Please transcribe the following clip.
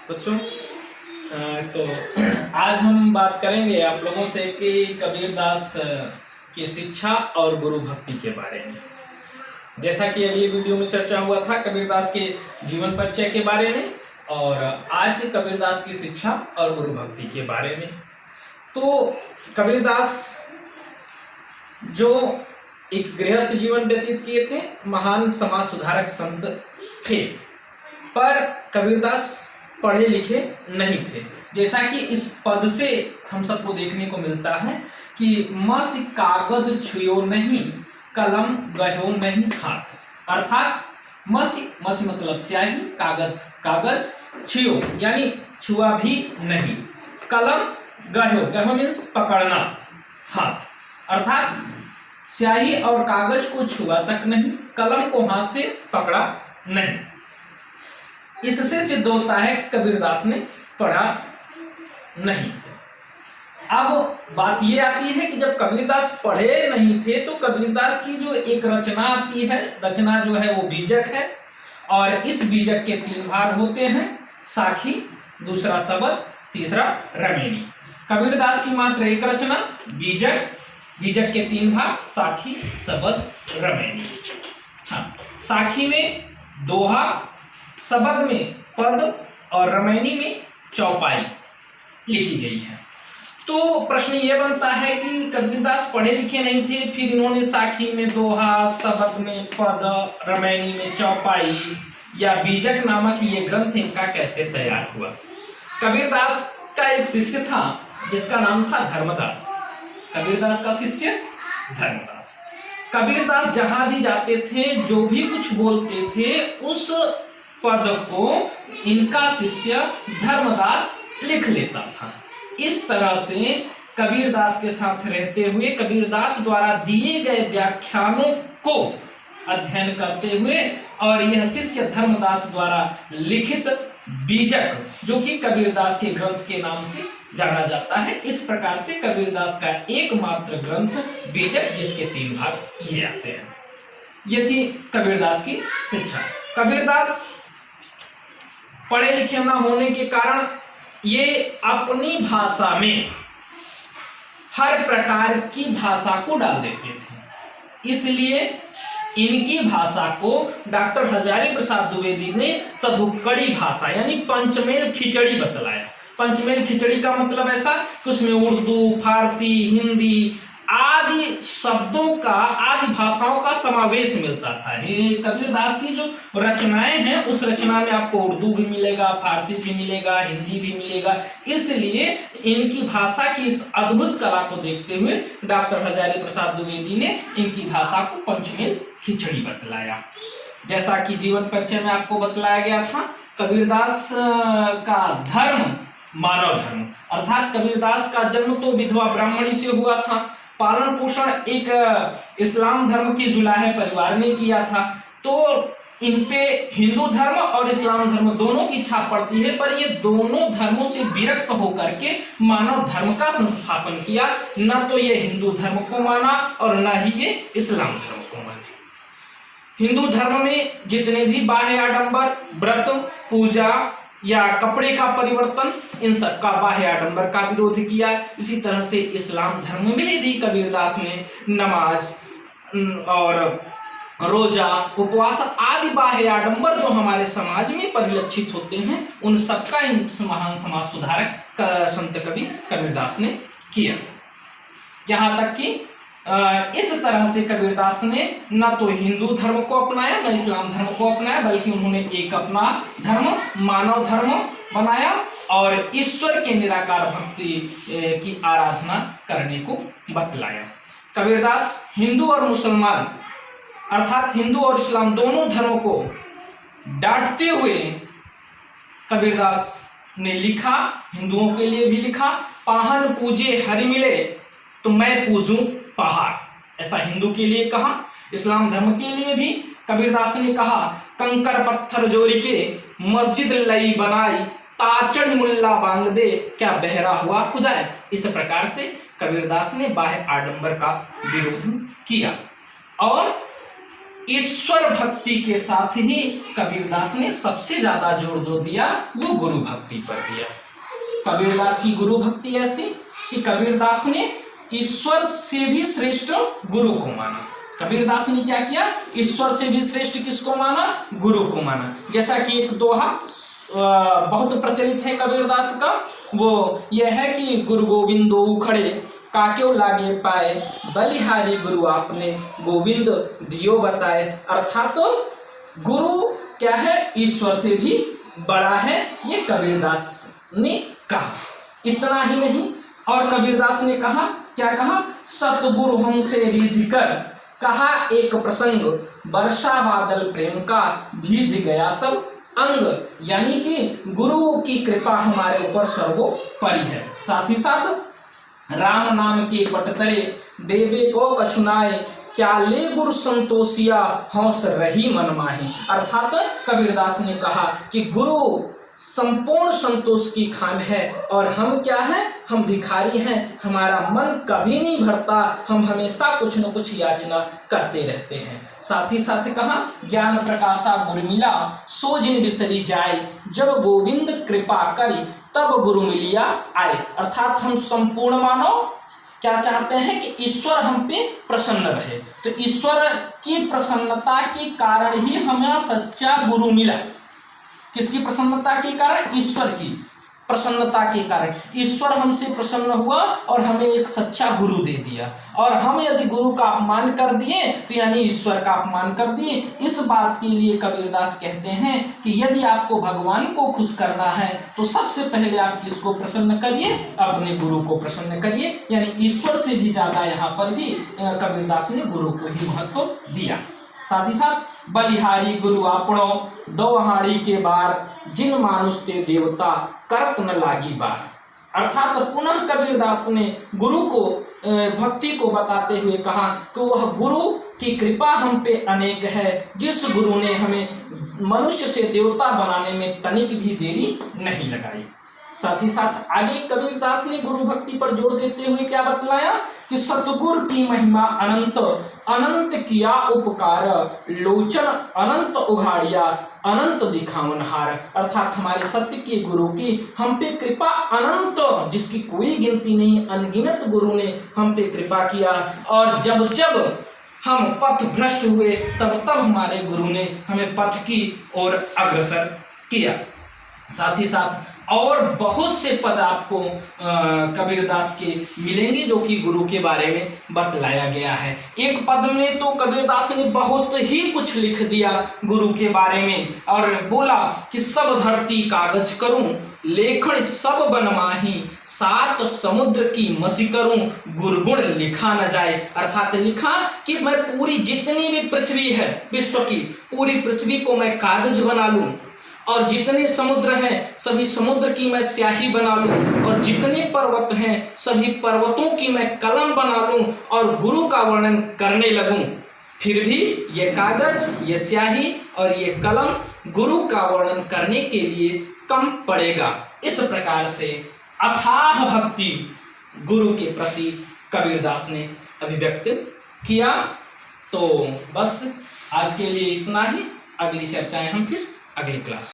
बच्चों तो आज हम बात करेंगे आप लोगों से कि कबीरदास की शिक्षा और गुरु भक्ति के बारे में। जैसा कि अगली वीडियो में चर्चा हुआ था कबीरदास के जीवन परिचय के बारे में, और आज कबीरदास की शिक्षा और गुरु भक्ति के बारे में। तो कबीरदास जो एक गृहस्थ जीवन व्यतीत किए थे, महान समाज सुधारक संत थे, पर कबीरदास पढ़े लिखे नहीं थे। जैसा कि इस पद से हम सबको देखने को मिलता है कि मस कागज छुयो नहीं, कलम गयो नहीं हाथ। अर्थात मसी मतलब स्याही, कागज छुयो यानी छुआ भी नहीं, कलम गयो मीन्स पकड़ना, हाथ अर्थात स्याही और कागज को छुआ तक नहीं, कलम को हाथ से पकड़ा नहीं। इससे सिद्ध होता है कि कबीरदास ने पढ़ा नहीं। अब बात यह आती है कि जब कबीरदास पढ़े नहीं थे तो कबीरदास की जो एक रचना आती है, रचना जो है वो बीजक है, और इस बीजक के 3 भाग होते हैं, साखी, दूसरा सबद, तीसरा रमेणी। कबीरदास की मात्र एक रचना बीजक, बीजक के 3 भाग साखी, सबद, रमेणी। हाँ, साखी में दोहा, सबद में पद और रमैनी में चौपाई लिखी गई है। तो प्रश्न ये बनता है कि कबीरदास पढ़े लिखे नहीं थे, फिर इन्होंने साखी में दोहा, सबद में पद, रमैनी में चौपाई या बीजक नामक ये ग्रंथ इनका कैसे तैयार हुआ। कबीरदास का एक शिष्य था जिसका नाम था धर्मदास। कबीरदास का शिष्य धर्मदास। कबीरदास जहां भी जाते थे, जो भी कुछ बोलते थे, उस पद को इनका शिष्य धर्मदास लिख लेता था। इस तरह से कबीरदास के साथ रहते हुए कबीरदास द्वारा दिए गए व्याख्यानों को अध्ययन करते हुए और यह शिष्य धर्मदास द्वारा लिखित बीजक, जो कि कबीरदास के ग्रंथ के नाम से जाना जाता है, इस प्रकार से कबीरदास का एकमात्र ग्रंथ बीजक, जिसके 3 भाग ये आते हैं। ये थी कबीरदास की शिक्षा। कबीरदास पढ़े लिखे न होने के कारण ये अपनी भाषा में हर प्रकार की भाषा को डाल देते थे, इसलिए इनकी भाषा को डॉक्टर हजारी प्रसाद द्विवेदी ने सधुक्कड़ी भाषा यानी पंचमेल खिचड़ी बतलाया। पंचमेल खिचड़ी का मतलब ऐसा कि उसमें उर्दू, फारसी, हिंदी आदि शब्दों का, आदि भाषाओं का समावेश मिलता था। कबीरदास की जो रचनाएं हैं, उस रचना में आपको उर्दू भी मिलेगा, फारसी भी मिलेगा, हिंदी भी मिलेगा। इसलिए इनकी भाषा की इस अद्भुत कला को देखते हुए डॉक्टर हजारी प्रसाद द्विवेदी ने इनकी भाषा को पंचमेल खिचड़ी बतलाया। जैसा कि जीवन परिचय में आपको बतलाया गया था, कबीरदास का धर्म मानव धर्म, अर्थात कबीरदास का जन्म तो विधवा ब्राह्मणी से हुआ था, पालन पोषण एक इस्लाम धर्म के जुलाहे परिवार ने किया था। तो इन पे हिंदू धर्म और इस्लाम धर्म दोनों की छाप पड़ती है, पर ये दोनों धर्मों से विरक्त होकर के मानव धर्म का संस्थापन किया। न तो ये हिंदू धर्म को माना और न ही ये इस्लाम धर्म को माने। हिंदू धर्म में जितने भी बाह्य आडंबर, व्रत, पूजा या कपड़े का परिवर्तन, इन सब का बाह्य आडंबर का विरोध किया। इसी तरह से इस्लाम धर्म में भी कबीरदास ने नमाज और रोजा, उपवास आदि बाह्य आडंबर जो हमारे समाज में परिलक्षित होते हैं, उन सबका इन महान समाज सुधारक संत कवि कबीरदास ने किया। यहाँ तक कि इस तरह से कबीरदास ने न तो हिंदू धर्म को अपनाया, न इस्लाम धर्म को अपनाया, बल्कि उन्होंने एक अपना धर्म मानव धर्म बनाया और ईश्वर के निराकार भक्ति की आराधना करने को बतलाया। कबीरदास हिंदू और मुसलमान अर्थात हिंदू और इस्लाम दोनों धर्मों को डांटते हुए कबीरदास ने लिखा। हिंदुओं के लिए भी लिखा, पाहन पूजे हरि मिले तो मैं पूजूं पहाड़, ऐसा हिंदू के लिए कहा। इस्लाम धर्म के लिए भी कबीरदास ने कहा, कंकर पत्थर जोड़ी के मस्जिद लई बनाई, ताचड़ मुल्ला बांग दे क्या बहरा हुआ खुदाए। इस प्रकार से कबीरदास ने बाह्य आडंबर का विरोध किया और ईश्वर भक्ति के साथ ही कबीरदास ने सबसे ज्यादा जोर दो दिया वो गुरु भक्ति पर दिया। कबीरदास की गुरु भक्ति ऐसी कि कबीरदास ने ईश्वर से भी श्रेष्ठ गुरु को माना। कबीरदास ने क्या किया, ईश्वर से भी श्रेष्ठ किसको माना, गुरु को माना। जैसा कि एक दोहा बहुत प्रचलित है कबीरदास का, वो यह है कि गुरु गोविंदो उखड़े काक्यों लागे पाए, बलिहारी गुरु आपने गोविंद दियो बताए। अर्थात तो गुरु क्या है, ईश्वर से भी बड़ा है, ये कबीरदास ने कहा। इतना ही नहीं, और कबीरदास ने कहा, क्या कहा, सतगुरु हमसे रीझ कर कहा एक प्रसंग, वर्षा बादल प्रेम का भीज गया सब अंग। यानी कि गुरु की कृपा हमारे ऊपर सर्वोपरि है। साथ ही साथ राम नाम के पटतरे देवे को कछुनाए, क्या ले गुरु संतोषिया हौस रही मन माही। अर्थात कबीरदास ने कहा कि गुरु संपूर्ण संतोष की खान है और हम क्या है, हम भिखारी हैं, हमारा मन कभी नहीं भरता, हम हमेशा कुछ न कुछ याचना करते रहते हैं। साथ ही साथ कहा, ज्ञान प्रकाशा गुरु मिला सो जिन बिसरी जाए, जब गोविंद कृपा करी तब गुरु मिलिया आए। अर्थात हम संपूर्ण मानव क्या चाहते हैं कि ईश्वर हम पे प्रसन्न रहे, तो ईश्वर की प्रसन्नता के कारण ही हमें सच्चा गुरु मिला। किसकी प्रसन्नता के कारण, ईश्वर की प्रसन्नता के कारण ईश्वर हमसे प्रसन्न हुआ और हमें एक सच्चा गुरु दे दिया। और हम यदि गुरु का अपमान कर दिए तो यानी ईश्वर का अपमान कर दिए। इस बात के लिए कबीरदास कहते हैं कि यदि आपको भगवान को खुश करना है तो सबसे पहले आप किसको प्रसन्न करिए, अपने गुरु को प्रसन्न करिए। यानी ईश्वर से भी ज्यादा यहाँ पर भी कबीरदास ने गुरु को ही महत्व दिया। साथ ही साथ बलिहारी गुरु आपणो दोहारी के बार, जिन मानुष ते देवता करत न लागी बार। अर्थात पुनः कबीरदास ने गुरु को भक्ति को बताते हुए कहा कि वह गुरु की कृपा हम पे अनेक है, जिस गुरु ने हमें मनुष्य से देवता बनाने में तनिक भी देरी नहीं लगाई। साथ ही साथ आगे कबीरदास ने गुरु भक्ति पर जोर देते हुए क्या बतलाया कि सतगुरु की महिमा अनंत, अनंत किया उपकार, लोचन अनंत उघाड़िया, अनंत दिखावनहार। अर्थात हमारे सत्य के गुरु की हम पे कृपा अनंत, जिसकी कोई गिनती नहीं, अनगिनत गुरु ने हम पे कृपा किया। और जब जब हम पथ भ्रष्ट हुए तब तब हमारे गुरु ने हमें पथ की ओर अग्रसर किया। साथ ही साथ और बहुत से पद आपको कबीरदास के मिलेंगे जो कि गुरु के बारे में बतलाया गया है। एक पद में तो कबीरदास ने बहुत ही कुछ लिख दिया गुरु के बारे में और बोला कि सब धरती कागज करूं, लेखन सब बनमाही, सात समुद्र की मसी करूं, गुरगुण लिखा न जाए। अर्थात लिखा कि मैं पूरी जितनी भी पृथ्वी है विश्व की, पूरी पृथ्वी को मैं कागज बना लूं और जितने समुद्र हैं सभी समुद्र की मैं स्याही बना लूं और जितने पर्वत हैं सभी पर्वतों की मैं कलम बना लूं और गुरु का वर्णन करने लगूं, फिर भी ये कागज, ये स्याही और ये कलम गुरु का वर्णन करने के लिए कम पड़ेगा। इस प्रकार से अथाह भक्ति गुरु के प्रति कबीरदास ने अभिव्यक्त किया। तो बस आज के लिए इतना ही। अगली चर्चाएं हम फिर अगली क्लास